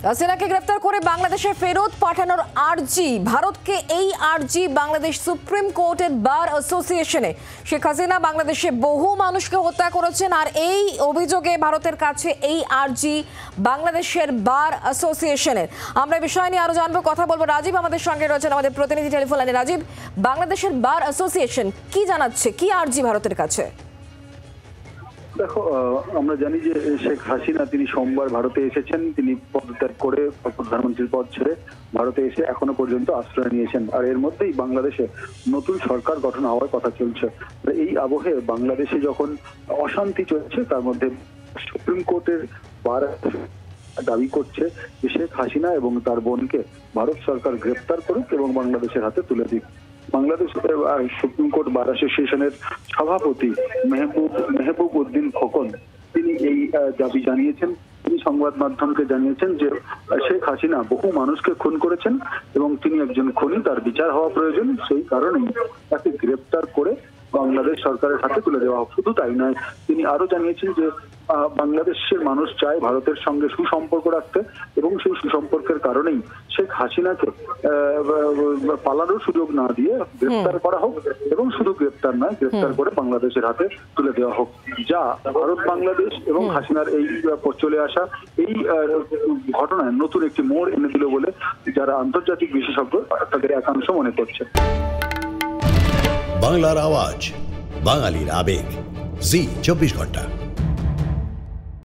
হাসিনাকে গ্রেফতার করে বাংলাদেশে ফেরত পাঠানোর আর্জি, ভারতকে এই আর্জি বাংলাদেশ সুপ্রিম কোর্টের বার অ্যাসোসিয়েশনে। শেখ হাসিনা বাংলাদেশে বহু মানুষকে হত্যা করেছেন, আর এই অভিযোগে ভারতের কাছে এই আর্জি বাংলাদেশের বার অ্যাসোসিয়েশনের। আমরা বিষয় নিয়ে আরো জানবো, কথা বলবো। রাজীব আমাদের সঙ্গে রয়েছেন, আমাদের প্রতিনিধি টেলিফোন লাইনে। রাজীব, বাংলাদেশের বার অ্যাসোসিয়েশন কি জানাচ্ছে, কি আর্জি ভারতের কাছে? দেখো, আমরা জানি যে শেখ হাসিনা তিনি সোমবার ভারতে এসেছেন। তিনি পদত্যাগ করে প্রধানমন্ত্রীর পদ ছেড়ে ভারতে এসে এখনো পর্যন্ত আশ্রয় নিয়েছেন। আর এর মধ্যেই বাংলাদেশে নতুন সরকার গঠন হওয়ার কথা চলছে। এই আবহে বাংলাদেশে যখন অশান্তি চলছে, তার মধ্যে সুপ্রিম কোর্টের বার দাবি করছে যে শেখ হাসিনা এবং তার বোনকে ভারত সরকার গ্রেফতার করুক এবং বাংলাদেশের হাতে তুলে দিক। বাংলাদেশ সুপ্রিম কোর্ট বার অ্যাসোসিয়েশনের সভাপতি মেহবুব উদ্দিন খোকন তিনি এই দাবি জানিয়েছেন। তিনি সংবাদ মাধ্যমকে জানিয়েছেন যে শেখ হাসিনা বহু মানুষকে খুন করেছেন এবং তিনি একজন খুনি, তার বিচার হওয়া প্রয়োজন। সেই কারণেই তাকে গ্রেফতার করে বাংলাদেশ সরকারের হাতে তুলে দেওয়া হোক। শুধু তাই নয়, তিনি আরো জানিয়েছেন যে বাংলাদেশের মানুষ চায় ভারতের সঙ্গে সুসম্পর্ক রাখতে এবং সেই সুসম্পর্কের কারণেই শেখ হাসিনাকে পালানোর সুযোগ না দিয়ে গ্রেফতার করা হোক এবং শুধু গ্রেফতার নয়, গ্রেফতার করে বাংলাদেশের হাতে তুলে দেওয়া হোক, যা ভারত বাংলাদেশ এবং হাসিনার এই চলে আসা এই ঘটনায় নতুন একটি মোড় এনে দিল বলে যারা আন্তর্জাতিক বিশেষজ্ঞ তাদের একাংশ মনে করছে। বাংলার আওয়াজ, বাঙালির আবেগ, জি 24 ঘন্টা।